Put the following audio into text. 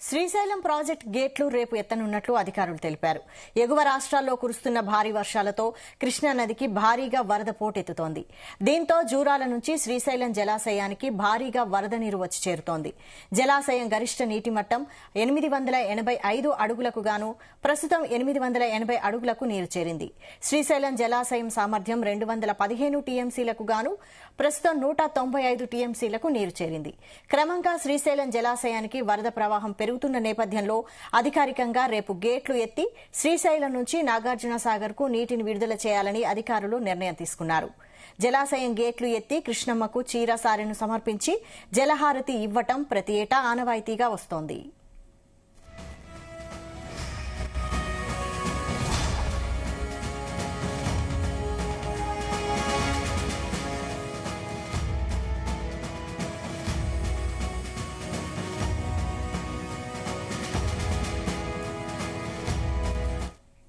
Srisailam project గేట్లు రేపు ఎత్తనున్నట్లు అధికారులు తెలిపారు. ఎగువ రాష్ట్రాల్లో కురుస్తున్న భారీ వర్షాలతో కృష్ణానదికి భారీగా వరద పోటెత్తుతోంది. దీంతో జూరాల నుంచి శ్రీశైలం జలాశయానికి భారీగా వరద నీరు వచ్చి చేరుతోంది. జలాశయం గరిష్ట నీటి మట్టం 885 అడుగులకు గాను ప్రస్తుతం 880 అడుగులకు నీరు చేరింది. శ్రీశైలం జలాశయం సామర్థ్యం 215 టీఎంసీలకు గాను ప్రస్తుతం 195 టీఎంసీలకు నీరు చేరింది. క్రమంగా శ్రీశైలం జలాశయానికి వరద ప్రవాహం పెరుగుతున్న నేపథ్యంలో అధికారికంగా రేపు గేట్లు ఎత్తి శ్రీశైలం నుంచి నాగార్జునసాగర్ కు నీటిని విడుదల చేయాలని అధికారులు నిర్ణయం తీసుకున్నారు. జలాశయం గేట్లు ఎత్తి కృష్ణమ్మకు చీర సారెను సమర్పించి జలహారతి ఇవ్వటం ప్రతి ఏటా ఆనవాయితీగా వస్తోంది.